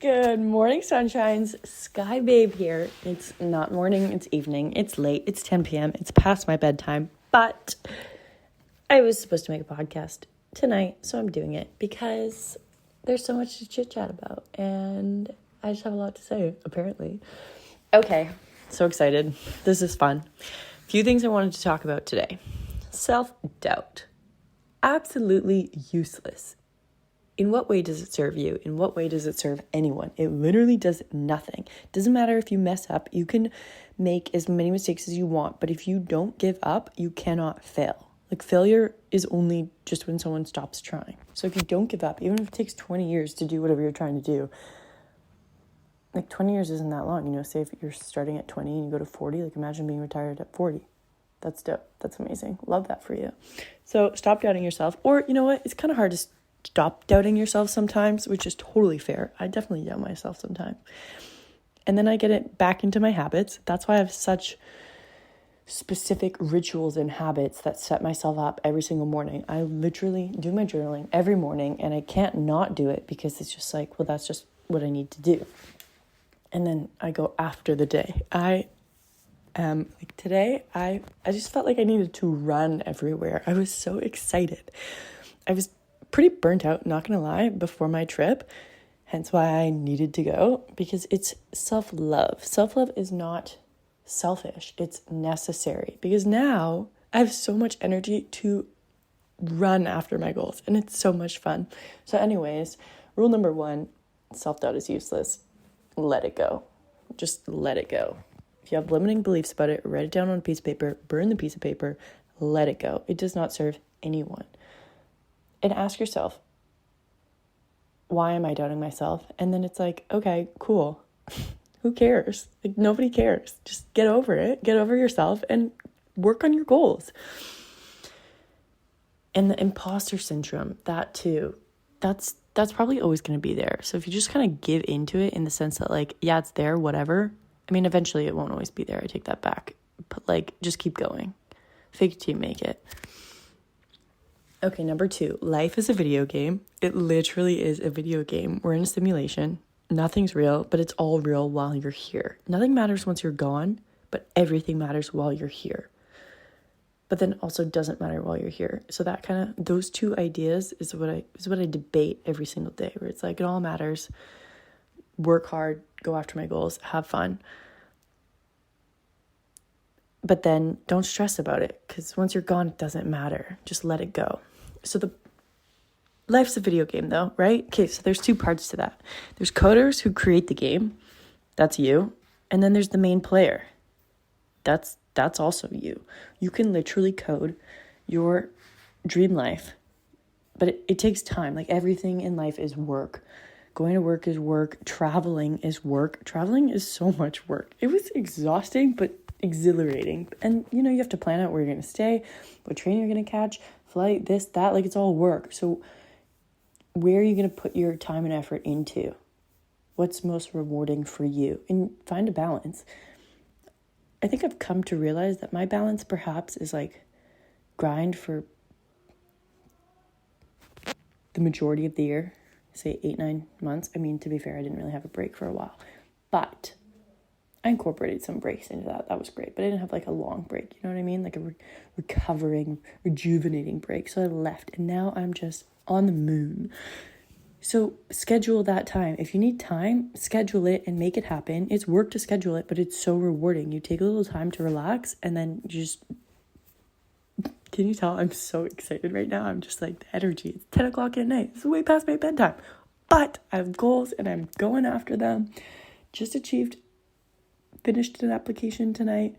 Good morning, sunshines. Sky Babe here. It's not morning, it's evening, it's late, it's 10 p.m., it's past my bedtime, but I was supposed to make a podcast tonight, so I'm doing it because there's so much to chit chat about, and I just have a lot to say, apparently. Okay, so excited. This is fun. A few things I wanted to talk about today. Self-doubt. Absolutely useless. In what way does it serve you? In what way does it serve anyone? It literally does nothing. It doesn't matter if you mess up. You can make as many mistakes as you want, but if you don't give up, you cannot fail. Like, failure is only just when someone stops trying. So if you don't give up, even if it takes 20 years to do whatever you're trying to do, like 20 years isn't that long. You know, say if you're starting at 20 and you go to 40, like imagine being retired at 40. That's dope. That's amazing. Love that for you. So stop doubting yourself. Or, you know what? It's kind of hard to stop doubting yourself sometimes, which is totally fair. I definitely doubt myself sometimes. And then I get it back into my habits. That's why I have such specific rituals and habits that set myself up every single morning. I literally do my journaling every morning, and I can't not do it because it's just like, well, that's just what I need to do. And then I go after the day. Today, I just felt like I needed to run everywhere. I was so excited. I was pretty burnt out, not gonna lie, before my trip, hence why I needed to go, because it's self-love. Self-love is not selfish, it's necessary, because now I have so much energy to run after my goals, and it's so much fun. So anyways, rule number 1, self-doubt is useless. Let it go. Just let it go. If you have limiting beliefs about it, write it down on a piece of paper, burn the piece of paper, let it go. It does not serve anyone. And ask yourself, why am I doubting myself? And then it's like, okay, cool. Who cares? Like, nobody cares. Just get over it. Get over yourself and work on your goals. And the imposter syndrome, that too, that's probably always going to be there. So if you just kind of give into it in the sense that, like, yeah, it's there, whatever. I mean, eventually it won't always be there. I take that back. But, like, just keep going. Fake it till you make it. Okay, number 2, life is a video game. It literally is a video game. We're in a simulation. Nothing's real, but it's all real while you're here. Nothing matters once you're gone, but everything matters while you're here. But then also doesn't matter while you're here. So that kind of, those two ideas is what I debate every single day, where it's like, it all matters. Work hard, go after my goals, have fun. But then don't stress about it, because once you're gone, it doesn't matter. Just let it go. So life's a video game though, right? Okay, so there's 2 parts to that. There's coders who create the game. That's you. And then there's the main player. That's also you. You can literally code your dream life. But it takes time. Like, everything in life is work. Going to work is work. Traveling is work. Traveling is so much work. It was exhausting, but exhilarating. And, you know, you have to plan out where you're going to stay, what train you're going to catch, flight, this, that. Like, it's all work. So where are you going to put your time and effort into? What's most rewarding for you? And find a balance. I think I've come to realize that my balance perhaps is like grind for the majority of the year, say 8-9 months. I mean, to be fair, I didn't really have a break for a while, but I incorporated some breaks into that. That was great, but I didn't have like a long break. You know what I mean? Like a recovering, rejuvenating break. So I left, and now I'm just on the moon. So schedule that time. If you need time, schedule it and make it happen. It's work to schedule it, but it's so rewarding. You take a little time to relax, and then you just... Can you tell I'm so excited right now? I'm just like, the energy. It's 10 o'clock at night. It's way past my bedtime. But I have goals, and I'm going after them. Just finished an application tonight.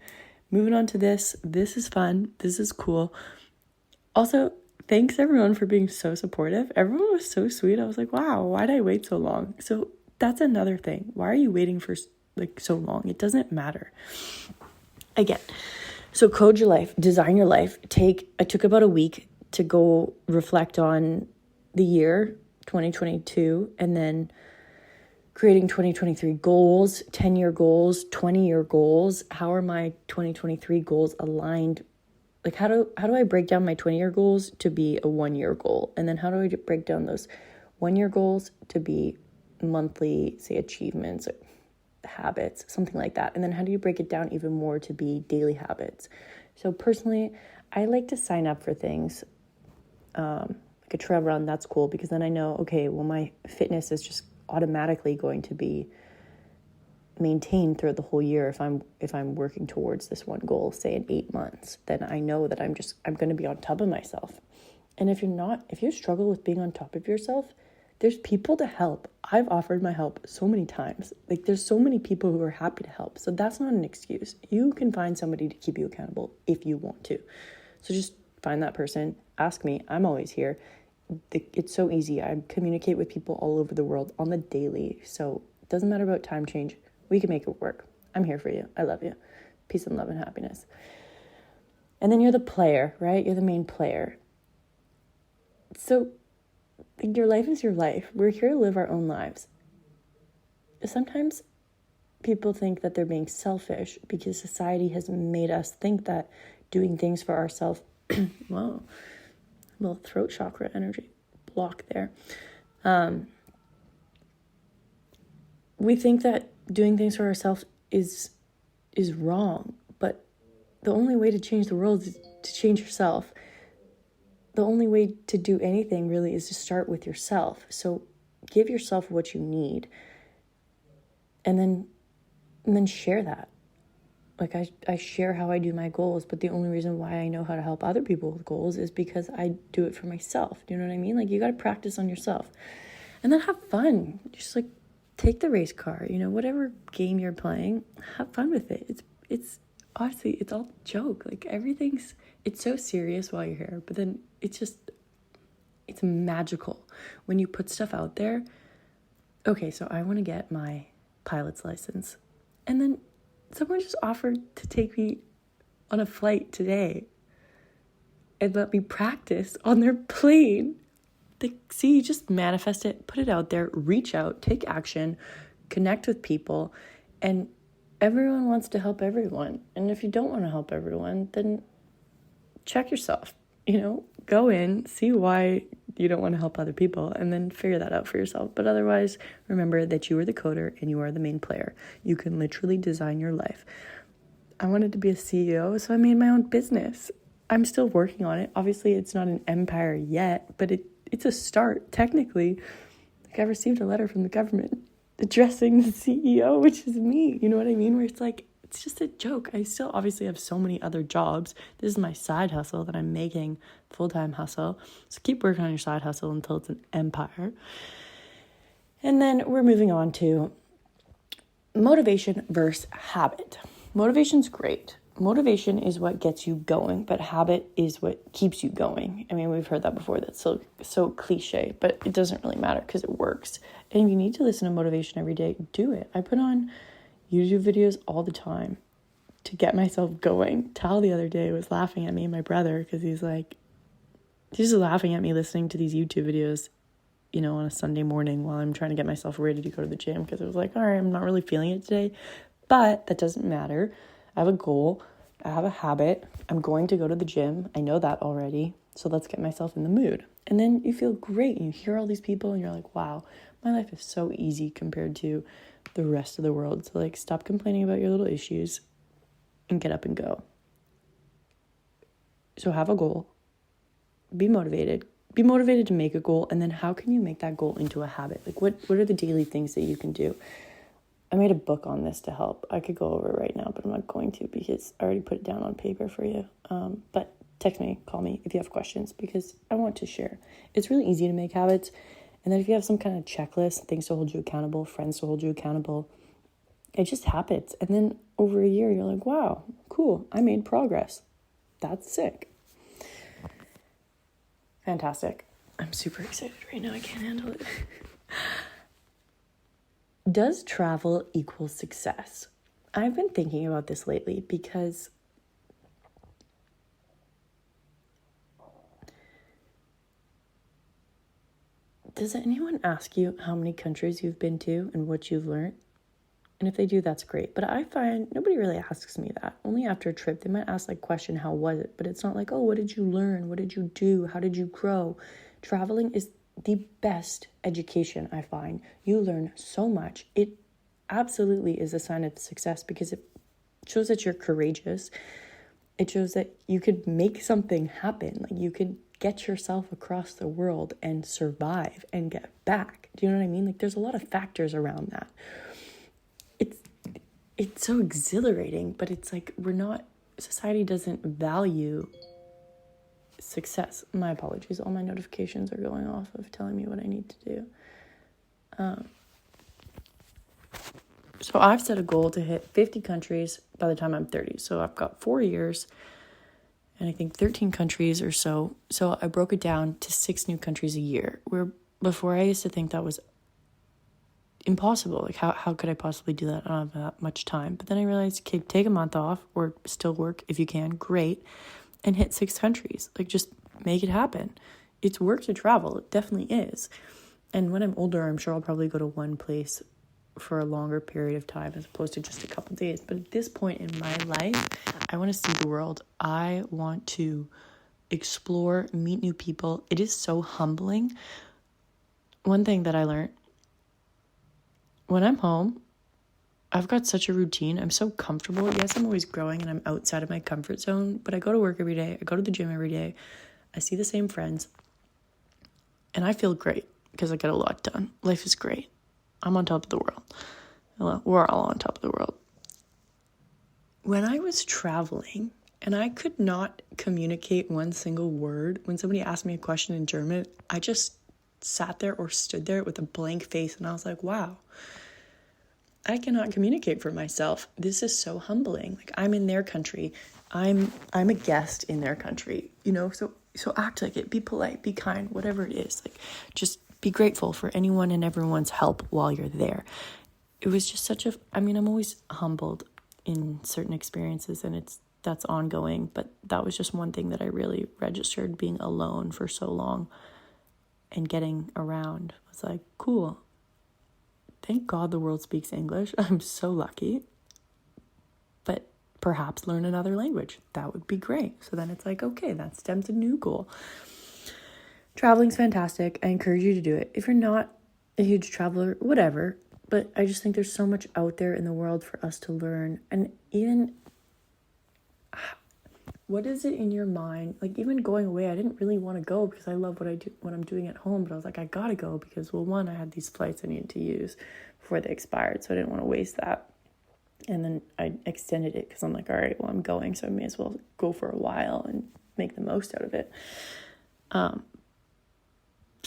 Moving on to this. This is fun. This is cool. Also, thanks everyone for being so supportive. Everyone was so sweet. I was like, wow, why did I wait so long? So that's another thing. Why are you waiting for like so long? It doesn't matter. Again, so code your life, design your life. I took about a week to go reflect on the year 2022, and then creating 2023 goals, 10-year goals, 20-year goals. How are my 2023 goals aligned? Like, how do I break down my 20-year goals to be a 1-year goal? And then how do I break down those 1-year goals to be monthly, say, achievements, or habits, something like that. And then how do you break it down even more to be daily habits? So personally, I like to sign up for things like a trail run. That's cool because then I know, okay, well, my fitness is just automatically going to be maintained throughout the whole year. If I'm working towards this one goal, say in 8 months, then I know that I'm going to be on top of myself. And if you struggle with being on top of yourself, there's people to help. I've offered my help so many times. Like, there's so many people who are happy to help. So that's not an excuse. You can find somebody to keep you accountable if you want to. So just find that person, ask me. I'm always here. It's so easy. I communicate with people all over the world on the daily. So it doesn't matter about time change. We can make it work. I'm here for you. I love you. Peace and love and happiness. And then you're the player, right? You're the main player. So your life is your life. We're here to live our own lives. Sometimes people think that they're being selfish because society has made us think that doing things for ourselves, whoa, a little throat chakra energy block there. We think that doing things for ourselves is wrong, but the only way to change the world is to change yourself. The only way to do anything really is to start with yourself. So give yourself what you need and then share that. Like I share how I do my goals, but the only reason why I know how to help other people with goals is because I do it for myself. Do you know what I mean? Like, you got to practice on yourself and then have fun. Just like take the race car, whatever game you're playing, have fun with it. It's honestly, it's all joke. Like, it's so serious while you're here, but then it's magical when you put stuff out there. Okay, so I want to get my pilot's license. And then someone just offered to take me on a flight today and let me practice on their plane. See, you just manifest it, put it out there, reach out, take action, connect with people, and everyone wants to help everyone. And if you don't want to help everyone, then check yourself, go in, see why you don't want to help other people, and then figure that out for yourself. But otherwise, remember that you are the coder and you are the main player. You can literally design your life. I wanted to be a CEO, so I made my own business. I'm still working on it. Obviously, it's not an empire yet, but it's a start. Technically, like, I received a letter from the government addressing the CEO, which is me. You know what I mean? Where it's like, it's just a joke. I still obviously have so many other jobs. This is my side hustle that I'm making, full-time hustle. So keep working on your side hustle until it's an empire. And then we're moving on to motivation versus habit. Motivation's great. Motivation is what gets you going, but habit is what keeps you going. I mean, we've heard that before. That's so cliche, but it doesn't really matter because it works. And if you need to listen to motivation every day, do it. I put on YouTube videos all the time to get myself going. Tal the other day was laughing at me and my brother because he's just laughing at me listening to these YouTube videos, on a Sunday morning while I'm trying to get myself ready to go to the gym, because it was like, all right, I'm not really feeling it today, but that doesn't matter. I have a goal. I have a habit. I'm going to go to the gym. I know that already. So let's get myself in the mood. And then you feel great. You hear all these people and you're like, wow, my life is so easy compared to the rest of the world. So like, stop complaining about your little issues and get up and go. So have a goal. Be motivated. Be motivated to make a goal. And then how can you make that goal into a habit? Like, what are the daily things that you can do? I made a book on this to help. I could go over it right now, but I'm not going to because I already put it down on paper for you. But text me, call me if you have questions, because I want to share. It's really easy to make habits. And then if you have some kind of checklist, things to hold you accountable, friends to hold you accountable, it just happens. And then over a year, you're like, wow, cool, I made progress. That's sick. Fantastic. I'm super excited right now. I can't handle it. Does travel equal success? I've been thinking about this lately because does anyone ask you how many countries you've been to and what you've learned? And if they do, that's great. But I find nobody really asks me that. Only after a trip, they might ask how was it? But it's not like, oh, what did you learn? What did you do? How did you grow? Traveling is the best education, I find. You learn so much. It absolutely is a sign of success because it shows that you're courageous. It shows that you could make something happen. Like you could get yourself across the world and survive and get back. Do you know what I mean? Like there's a lot of factors around that. It's so exhilarating, but it's like society doesn't value success. My apologies. All my notifications are going off of telling me what I need to do. So I've set a goal to hit 50 countries by the time I'm 30. So I've got 4 years and I think 13 countries or so. So I broke it down to 6 new countries a year, where before I used to think that was impossible. Like how could I possibly do that? I don't have that much time. But then I realized, okay, take a month off or still work if you can, great, and hit 6 countries. Like just make it happen. It's work to travel. It definitely is. And when I'm older, I'm sure I'll probably go to one place for a longer period of time as opposed to just a couple days. But at this point in my life, I want to see the world. I want to explore, meet new people. It is so humbling. One thing that I learned, when I'm home, I've got such a routine. I'm so comfortable. Yes, I'm always growing and I'm outside of my comfort zone, but I go to work every day. I go to the gym every day. I see the same friends. And I feel great because I get a lot done. Life is great. I'm on top of the world. Well, we're all on top of the world. When I was traveling and I could not communicate one single word, when somebody asked me a question in German, I just sat there or stood there with a blank face and I was like, wow, I cannot communicate for myself. This is so humbling. Like I'm in their country. I'm a guest in their country, so act like it, be polite, be kind, whatever it is. Like just be grateful for anyone and everyone's help while you're there. It was just I'm always humbled in certain experiences and that's ongoing, but that was just one thing that I really registered, being alone for so long and getting around. I was like, cool. Thank God the world speaks English. I'm so lucky. But perhaps learn another language. That would be great. So then it's like, okay, that stems a new goal. Traveling's fantastic. I encourage you to do it. If you're not a huge traveler, whatever. But I just think there's so much out there in the world for us to learn. And even, what is it in your mind? Like even going away, I didn't really want to go because I love what I'm doing at home. But I was like, I gotta go because, well, one, I had these flights I needed to use before they expired. So I didn't want to waste that. And then I extended it because I'm like, all right, well, I'm going. So I may as well go for a while and make the most out of it. So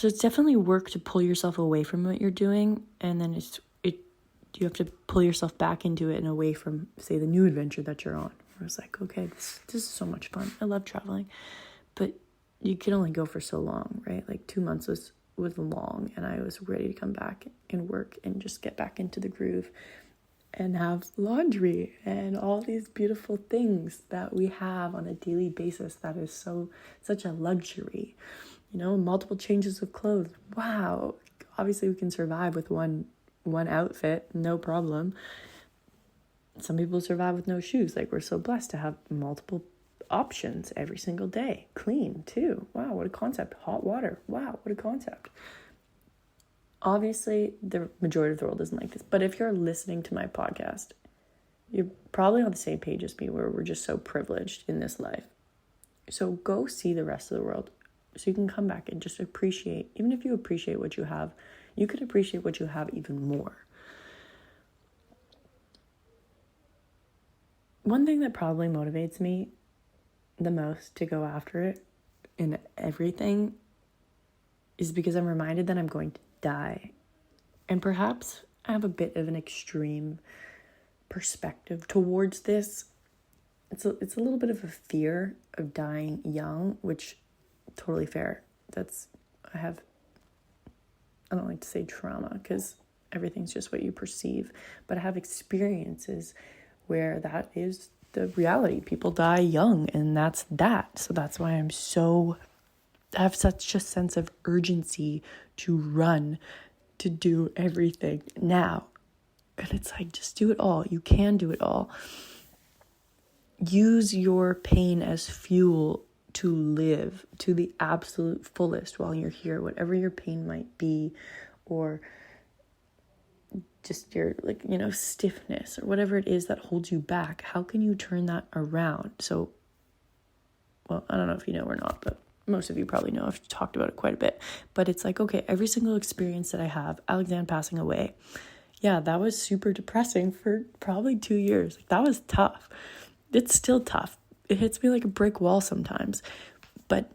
it's definitely work to pull yourself away from what you're doing. And then you have to pull yourself back into it and away from, say, the new adventure that you're on. I was like, okay, this is so much fun. I love traveling. But you can only go for so long, right? Like 2 months was long, and I was ready to come back and work and just get back into the groove and have laundry and all these beautiful things that we have on a daily basis that is such a luxury. Multiple changes of clothes. Wow. Obviously we can survive with one outfit, no problem. Some people survive with no shoes. Like we're so blessed to have multiple options every single day. Clean too. Wow, what a concept. Hot water. Wow, what a concept. Obviously, the majority of the world isn't like this. But if you're listening to my podcast, you're probably on the same page as me, where we're just so privileged in this life. So go see the rest of the world so you can come back and just appreciate. Even if you appreciate what you have, you can appreciate what you have even more. One thing that probably motivates me the most to go after it in everything is because I'm reminded that I'm going to die. And perhaps I have a bit of an extreme perspective towards this. It's a little bit of a fear of dying young, which totally fair. I don't like to say trauma because everything's just what you perceive, but I have experiences where that is the reality. People die young and that's that. So that's why I have such a sense of urgency to run, to do everything now. And it's like, just do it all. You can do it all. Use your pain as fuel to live to the absolute fullest while you're here, whatever your pain might be, or just your stiffness or whatever it is that holds you back. How can you turn that around? So, well, I don't know if you know or not, but most of you probably know. I've talked about it quite a bit. But it's like, okay, every single experience that I have, Alexandre passing away, yeah, that was super depressing for probably 2 years. Like, that was tough. It's still tough. It hits me like a brick wall sometimes. But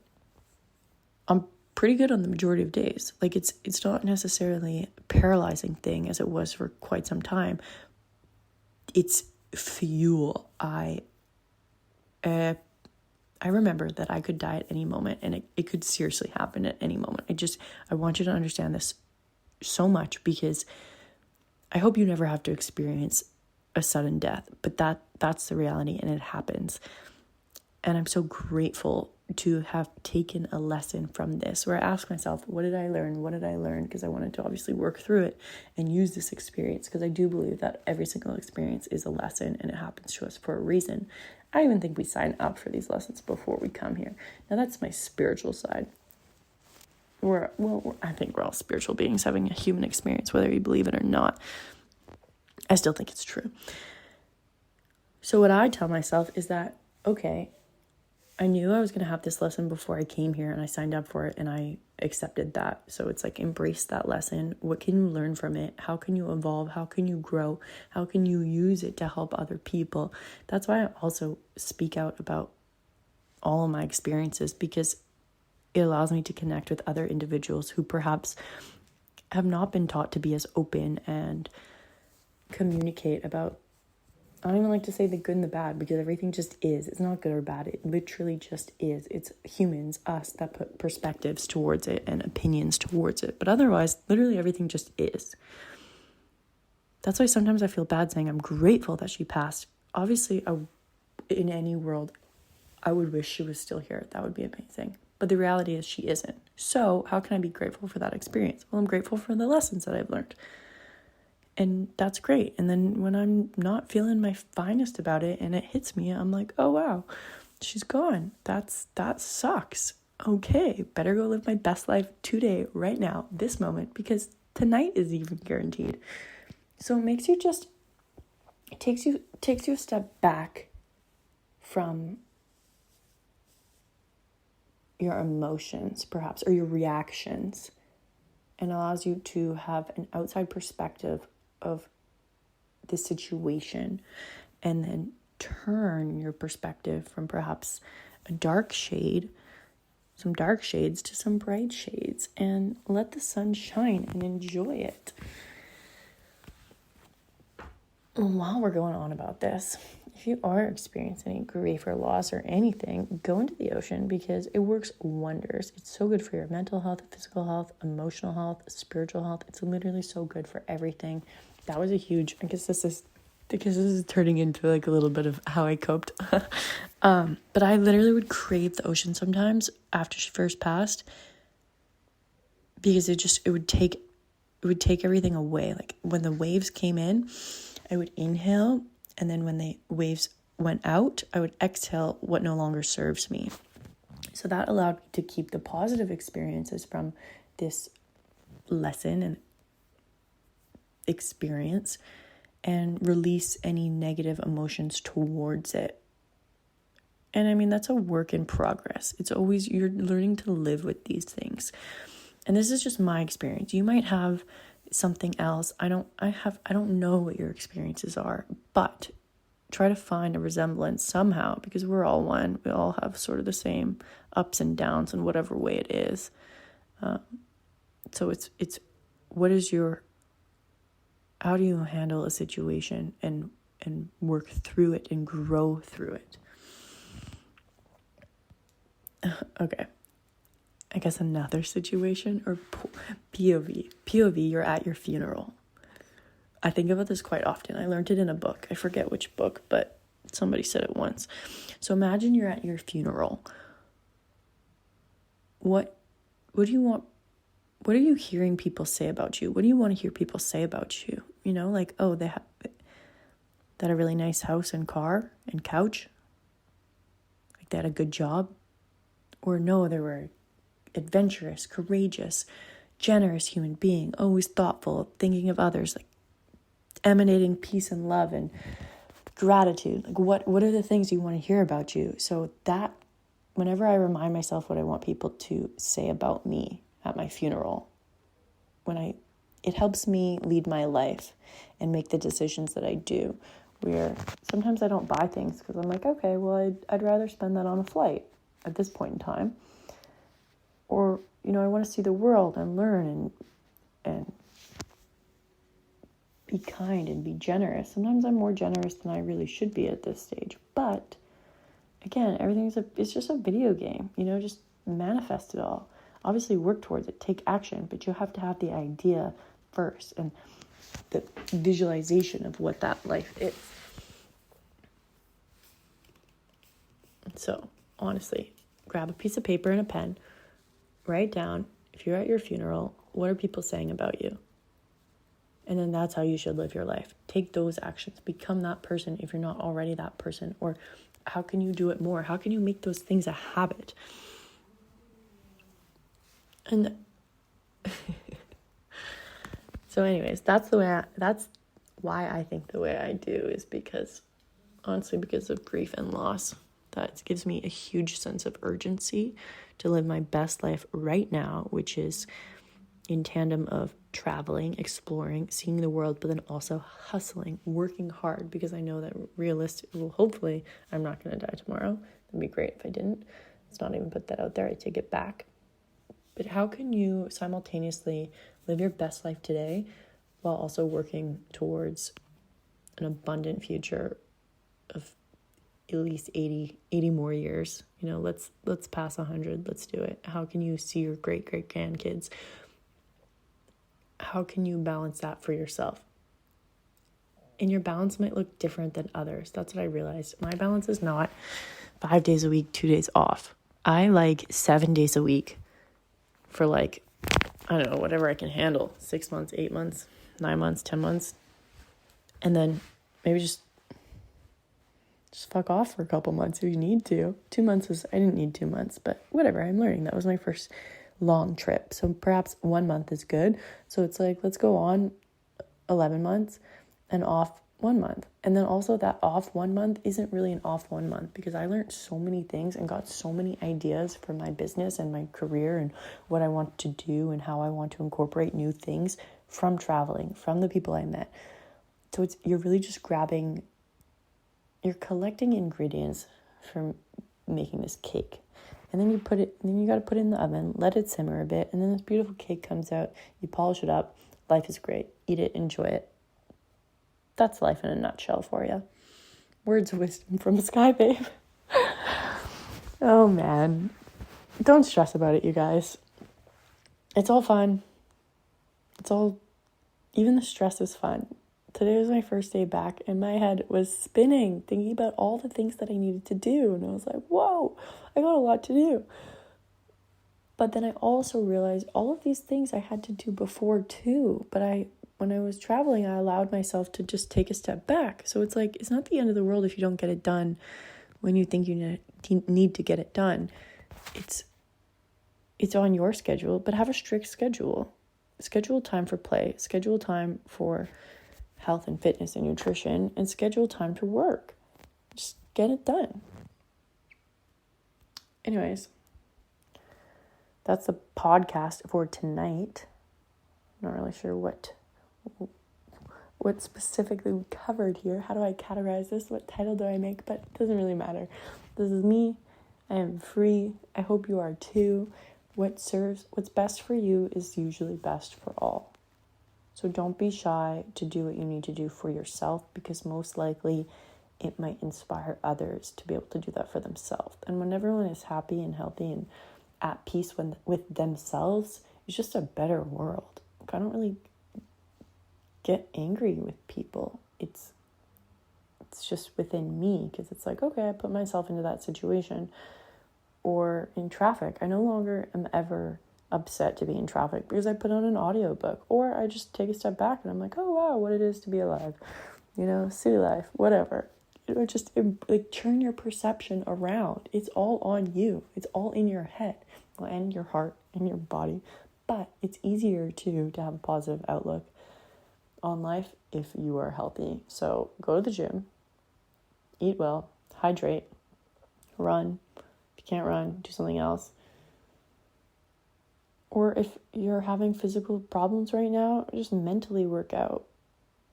I'm pretty good on the majority of days. Like, it's not necessarily a paralyzing thing as it was for quite some time. It's fuel. I remember that I could die at any moment, and it could seriously happen at any moment. I want you to understand this so much, because I hope you never have to experience a sudden death, but that's the reality, and it happens. And I'm so grateful to have taken a lesson from this, where I ask myself, what did I learn? What did I learn? Because I wanted to obviously work through it and use this experience, because I do believe that every single experience is a lesson, and it happens to us for a reason. I even think we sign up for these lessons before we come here. Now, that's my spiritual side. I think we're all spiritual beings having a human experience, whether you believe it or not. I still think it's true. So what I tell myself is that, okay, I knew I was going to have this lesson before I came here, and I signed up for it, and I accepted that. So it's like, embrace that lesson. What can you learn from it? How can you evolve? How can you grow? How can you use it to help other people? That's why I also speak out about all of my experiences, because it allows me to connect with other individuals who perhaps have not been taught to be as open and communicate about, I don't even like to say the good and the bad, because everything just is. It's not good or bad. It literally just is. It's humans, us, that put perspectives towards it and opinions towards it. But otherwise, literally everything just is. That's why sometimes I feel bad saying I'm grateful that she passed. Obviously, in any world, I would wish she was still here. That would be amazing. But the reality is she isn't. So how can I be grateful for that experience? Well, I'm grateful for the lessons that I've learned. And that's great. And then when I'm not feeling my finest about it and it hits me, I'm like, oh, wow, she's gone. That sucks. Okay, better go live my best life today, right now, this moment, because tonight is even guaranteed. So it makes you it takes you a step back from your emotions, perhaps, or your reactions, and allows you to have an outside perspective of the situation, and then turn your perspective from perhaps some dark shades to some bright shades, and let the sun shine and enjoy it. While we're going on about this, if you are experiencing any grief or loss or anything, go into the ocean, because it works wonders. It's so good for your mental health, physical health, emotional health, spiritual health. It's literally so good for everything. That was a huge, I guess this is turning into like a little bit of how I coped. But I literally would crave the ocean sometimes after she first passed, because it would take everything away. Like, when the waves came in, I would inhale, and then when the waves went out, I would exhale what no longer serves me. So that allowed me to keep the positive experiences from this lesson and experience, and release any negative emotions towards it. And I mean, that's a work in progress. It's always, you're learning to live with these things. And this is just my experience. You might have something else. I don't know what your experiences are, but try to find a resemblance somehow, because we're all one. We all have sort of the same ups and downs in whatever way it is. So it's how do you handle a situation and work through it and grow through it? Okay. I guess another situation, or POV, you're at your funeral. I think about this quite often. I learned it in a book. I forget which book, but somebody said it once. So imagine you're at your funeral. What do you want? What are you hearing people say about you? What do you want to hear people say about you? You know, like, oh, they have that a really nice house and car and couch. Like, they had a good job. Or no, they were adventurous, courageous, generous human being, always thoughtful, thinking of others, like emanating peace and love and gratitude. Like what are the things you want to hear about you? So that whenever I remind myself what I want people to say about me at my funeral, it helps me lead my life and make the decisions that I do. Where sometimes I don't buy things because I'm like, okay, well, I'd rather spend that on a flight at this point in time. Or, I want to see the world and learn and be kind and be generous. Sometimes I'm more generous than I really should be at this stage. But again, it's just a video game, just manifest it all. Obviously work towards it, take action, but you have to have the idea first and the visualization of what that life is. So honestly, grab a piece of paper and a pen, write down, if you're at your funeral, what are people saying about you? And then that's how you should live your life. Take those actions. Become that person if you're not already that person. Or how can you do it more? How can you make those things a habit? And so anyways, that's why I think the way I do is because of grief and loss. That gives me a huge sense of urgency to live my best life right now, which is in tandem of traveling, exploring, seeing the world, but then also hustling, working hard, because I know that hopefully I'm not going to die tomorrow. That'd be great if I didn't. Let's not even put that out there. I take it back. But how can you simultaneously live your best life today while also working towards an abundant future of at least 80 more years? Let's pass 100. Let's do it. How can you see your great grandkids? How can you balance that for yourself? And your balance might look different than others. That's what I realized. My balance is not 5 days a week, 2 days off. I like 7 days a week for I don't know, whatever I can handle. 6 months, 8 months, 9 months, 10 months. And then maybe just fuck off for a couple months if you need to. 2 months I didn't need 2 months, but whatever, I'm learning. That was my first long trip. So perhaps 1 month is good. So it's let's go on 11 months and off 1 month. And then also that off 1 month isn't really an off 1 month, because I learned so many things and got so many ideas for my business and my career and what I want to do and how I want to incorporate new things from traveling, from the people I met. So you're really just you're collecting ingredients for making this cake. And then you got to put it in the oven, let it simmer a bit, and then this beautiful cake comes out. You polish it up. Life is great. Eat it, enjoy it. That's life in a nutshell for you. Words of wisdom from Sky Babe. Oh man. Don't stress about it, you guys. It's all fun. Even the stress is fun. Today was my first day back and my head was spinning, thinking about all the things that I needed to do. And I was like, whoa, I got a lot to do. But then I also realized all of these things I had to do before too. But when I was traveling, I allowed myself to just take a step back. So it's it's not the end of the world if you don't get it done when you think you need to get it done. It's on your schedule, but have a strict schedule. Schedule time for play. Schedule time for health and fitness and nutrition, and schedule time to work. Just get it done. Anyways, that's the podcast for tonight. I'm not really sure what specifically we covered here. How do I categorize this? What title do I make? But it doesn't really matter. This is me. I am free. I hope you are too. What's best for you is usually best for all. So don't be shy to do what you need to do for yourself, because most likely it might inspire others to be able to do that for themselves. And when everyone is happy and healthy and at peace with themselves, it's just a better world. I don't really get angry with people. It's just within me, because it's okay, I put myself into that situation. Or in traffic, I no longer am ever upset to be in traffic because I put on an audiobook, or I just take a step back and I'm like, oh wow, what it is to be alive, city life, whatever. just like turn your perception around. It's all on you. It's all in your head, well, and your heart and your body. But it's easier to have a positive outlook on life if you are healthy. So go to the gym, eat well, hydrate, run. If you can't run, do something else. Or if you're having physical problems right now, just mentally work out.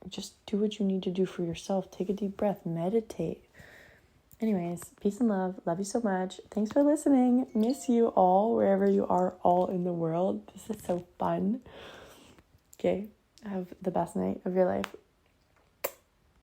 Just do what you need to do for yourself. Take a deep breath, meditate. Anyways, peace and love. Love you so much. Thanks for listening. Miss you all, wherever you are all in the world. This is so fun. Okay, have the best night of your life.